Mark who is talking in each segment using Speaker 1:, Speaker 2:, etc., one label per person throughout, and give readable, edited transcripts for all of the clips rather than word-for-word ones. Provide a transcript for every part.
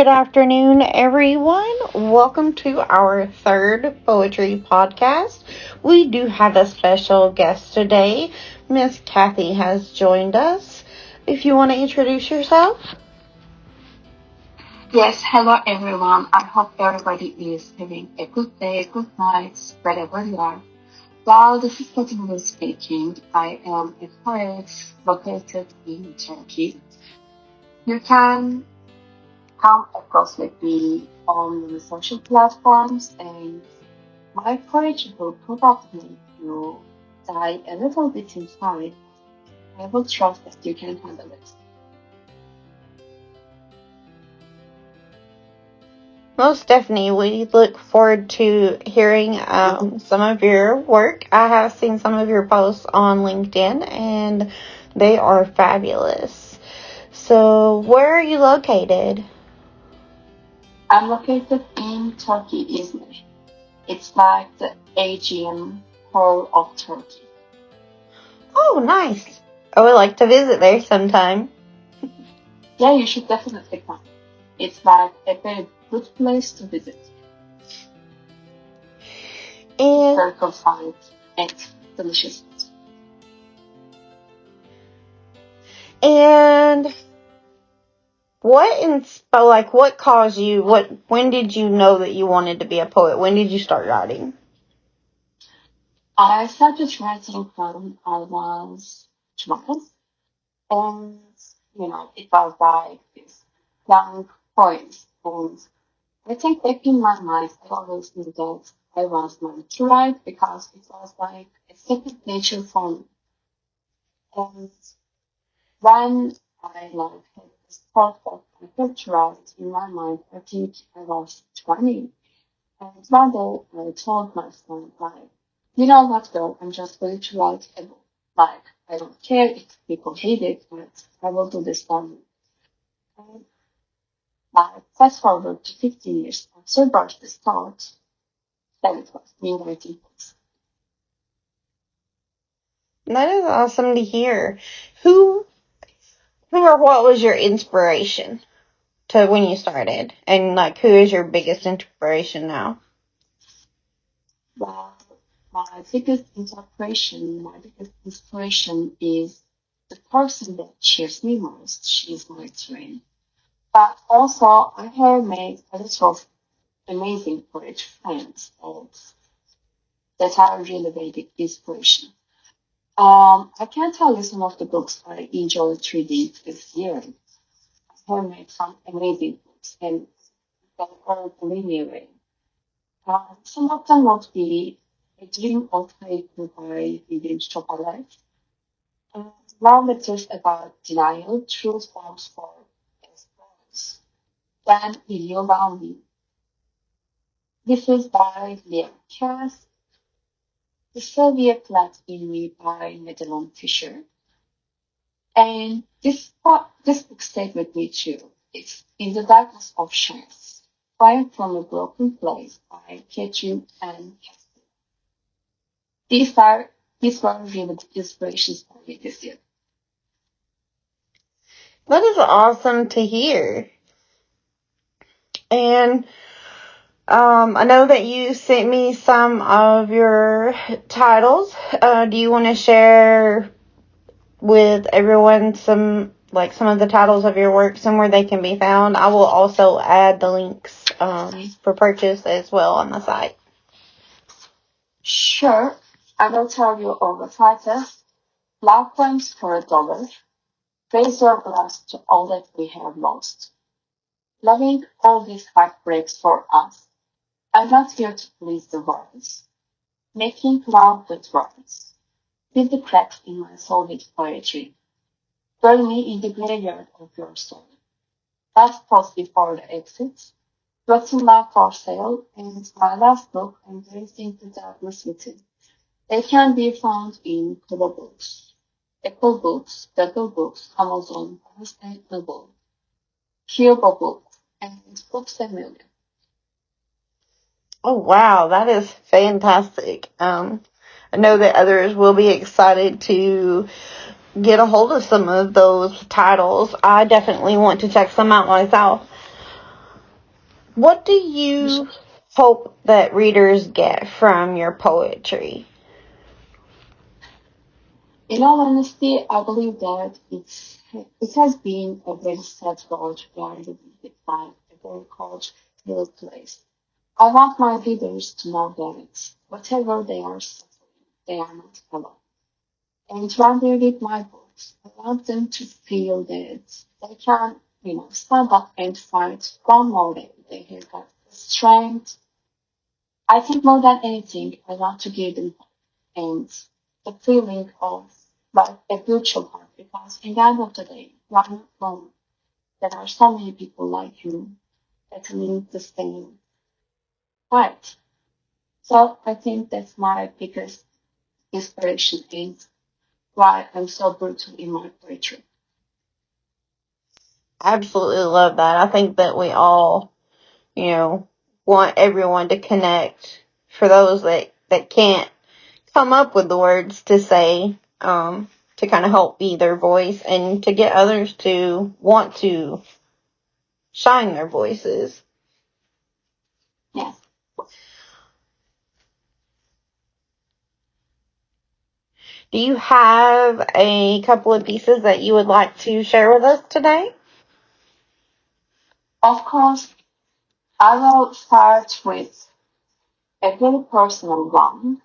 Speaker 1: Good afternoon, everyone. Welcome to our third poetry podcast. We do have a special guest today. Miss Cathy has joined us. If you want to introduce yourself.
Speaker 2: Yes, hello everyone. I hope everybody is having a good day, good night, wherever you are. While this is Cathy speaking, I am a poet located in Turkey. You can come across with me on the social platforms, and my poetry will probably make you die a little bit inside. I will trust that you can handle it.
Speaker 1: Most definitely, we look forward to hearing some of your work. I have seen some of your posts on LinkedIn, and they are fabulous. So, where are you located?
Speaker 2: I'm located in Turkey, Izmir. It's like the Aegean whole of Turkey.
Speaker 1: Oh, nice. I would like to visit there sometime.
Speaker 2: Yeah, you should definitely come. It's like a very good place to visit.
Speaker 1: And
Speaker 2: Historical sites and delicious.
Speaker 1: And what caused you, when did you know that you wanted to be a poet? When did you start writing?
Speaker 2: I started writing when I was 12, and it was like this young poems. And I think back in my mind, I always knew that I was meant to write because it was like a second nature for me. And when I had this thought that I could write in my mind, I think I was 20. And one day I told my friend, like, you know what, girl, I'm just going to write a book. Like, I don't care if people hate it, but I will do this for me. And like, fast forward to 15 years after this thought, then it was me writing books.
Speaker 1: That is awesome to hear. Who, who or what was your inspiration to when you started? And who is your biggest inspiration now?
Speaker 2: Well, my biggest inspiration is the person that cheers me most. She's my twin. But also, I have made a lot of amazing poetry friends that are really very big inspiration. I can tell you some of the books I enjoyed reading this year. I have made some amazing books, and they all blew me away. Some of them would be A Dream of Haiku by Vivian Chocolate, love letters about denial, truth bombs for explorers. Then Will You Love Me? This is by Liam Cass. The Soviet Flat in Me by Madeline Fisher. And this book stayed with me too. It's In the Darkness of Shadows, Fire from a Broken Place by Cathy and Cathy. These are these were really the inspirations for me this year.
Speaker 1: That is awesome to hear. And I know that you sent me some of your titles. Do you want to share with everyone some of the titles of your works and where they can be found? I will also add the links for purchase as well on the site.
Speaker 2: Sure, I will tell you all the titles. Love Poems for $1. Raise your glass to all that we have lost. Loving all these heartbreaks for us. I'm not here to please the world. Making love with words. Fill the cracks in my soul with poetry. Burn me in the graveyard of your soul. Last post before the exit. Rotten Love for Sale, and my last book, Embracing the Darkness Within. They can be found in Kobo Books, Apple Books, Google Books, Amazon, Barnes and Noble, Kyobo Books, and Books a Million.
Speaker 1: Oh wow, that is fantastic. I know that others will be excited to get a hold of some of those titles. I definitely want to check some out myself. What do you hope that readers get from your poetry?
Speaker 2: In all honesty, I believe that it has been a very sad world we are living with by a very cold, real place. I want my readers to know that whatever they are suffering, they are not alone. And when they read my books, I want them to feel that they can, stand up and fight one more day. They have got the strength. I think more than anything, I want to give them hope and the feeling of like a virtual heart because in the end of the day, you are not alone. There are so many people like you that need the same fight. So I think that's my biggest inspiration and why I'm so brutal in my poetry.
Speaker 1: I absolutely love that. I think that we all, you know, want everyone to connect for those that can't come up with the words to say, to kind of help be their voice and to get others to want to shine their voices.
Speaker 2: Yes.
Speaker 1: Do you have a couple of pieces that you would like to share with us today?
Speaker 2: Of course, I will start with a very personal one.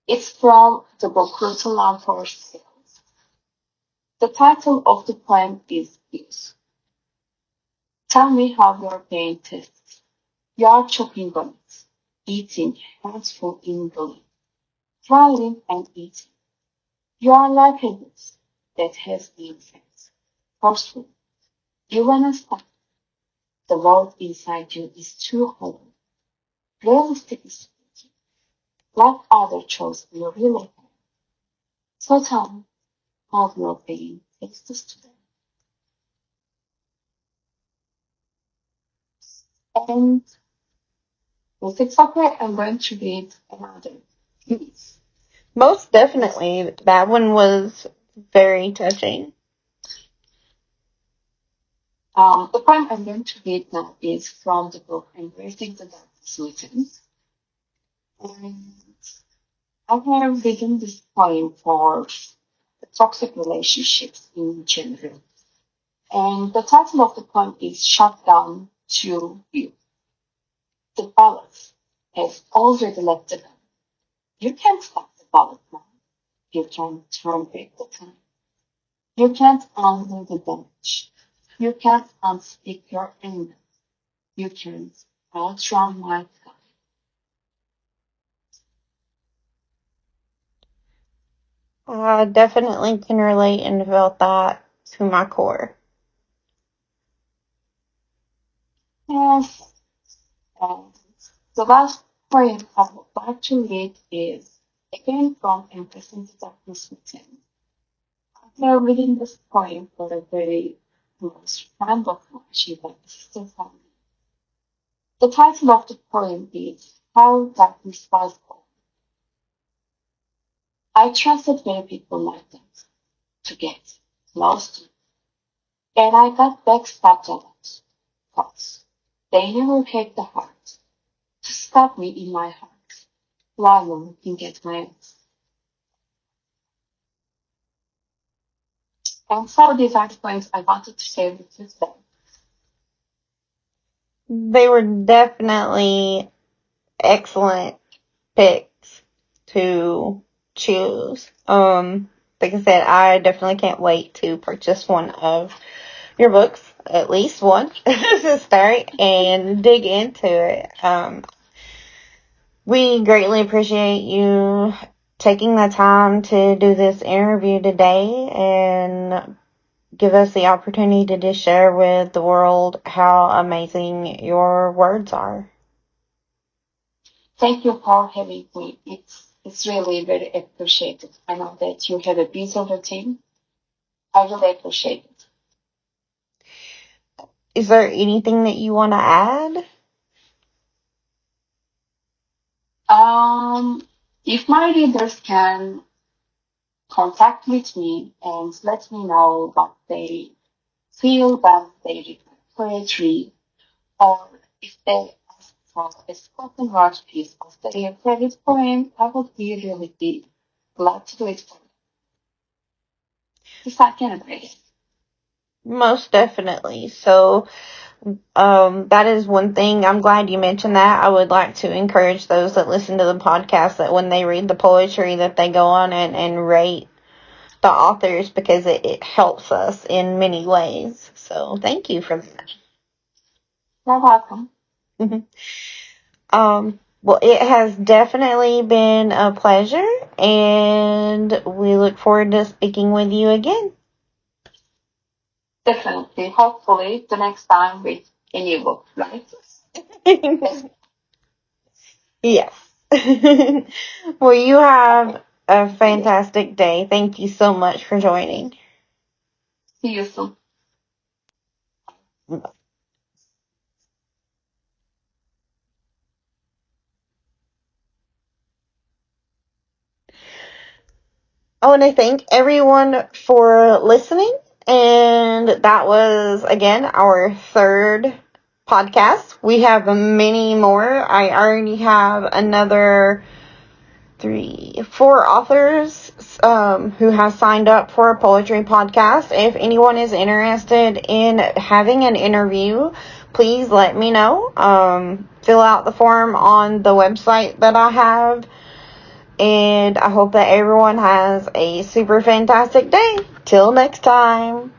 Speaker 2: It's from the book Brutal Love for Sales. The title of the poem is this. Tell me how your pain tastes. You are choking on it, eating, hands full in glee, trying and eating. You are like a goose that has been fed, forceful. You wanna stop. The world inside you is too hollow. Realistically speaking, like other chores you really have. So tell me how your pain tastes today. And if it's okay, I'm going to read another piece.
Speaker 1: Most definitely. That one was very touching.
Speaker 2: The poem I'm going to read now is from the book Embracing the Darkness Within. And I have written this poem for the toxic relationships in general. And the title of the poem is Shut Down to You. The balance has already left the gun. You can't stop the bullet now. You can't turn back the time. You can't undo the damage. You can't unspeak your anger. You can't outrun my God.
Speaker 1: I definitely can relate and felt that to my core.
Speaker 2: Yes, and the last poem I would like to read is again from Embracing the Darkness Within. After reading this poem for a very close friend of mine, she's like a sister family. The title of the poem is How Darkness Was Born. I trusted many people like that to get lost, and I got backstabbed a lot. But they never had the heart to stab me in my heart while looking at my eyes. And so these are the poems I wanted to share with you today.
Speaker 1: They were definitely excellent picks to choose. Like I said, I definitely can't wait to purchase one of your books, at least one, to start and dig into it. We greatly appreciate you taking the time to do this interview today and give us the opportunity to just share with the world how amazing your words are.
Speaker 2: Thank you for having me. It's really very appreciated. I know that you have a busy routine. I really appreciate it.
Speaker 1: Is there anything that you want to add?
Speaker 2: Um, if my readers can contact with me and let me know what they feel when they read my poetry, or If they ask for a spoken word piece of their favorite poem, I would be really glad to do it for them. If I can agree.
Speaker 1: Most definitely. So, that is one thing. I'm glad you mentioned that. I would like to encourage those that listen to the podcast that when they read the poetry that they go on and rate the authors, because it helps us in many ways. So thank you for
Speaker 2: You're welcome.
Speaker 1: that. Well, it has definitely been a pleasure, and we look forward to speaking with you again.
Speaker 2: Definitely. Hopefully, the next time with a new book, right? Yes.
Speaker 1: Yes. Well, you have a fantastic day. Thank you so much for joining.
Speaker 2: See you soon.
Speaker 1: I want to thank everyone for listening. And that was, again, our third podcast. We have many more. I already have another 4 authors who have signed up for a poetry podcast. If anyone is interested in having an interview, please let me know. Fill out the form on the website that I have. And I hope that everyone has a super fantastic day. Till next time.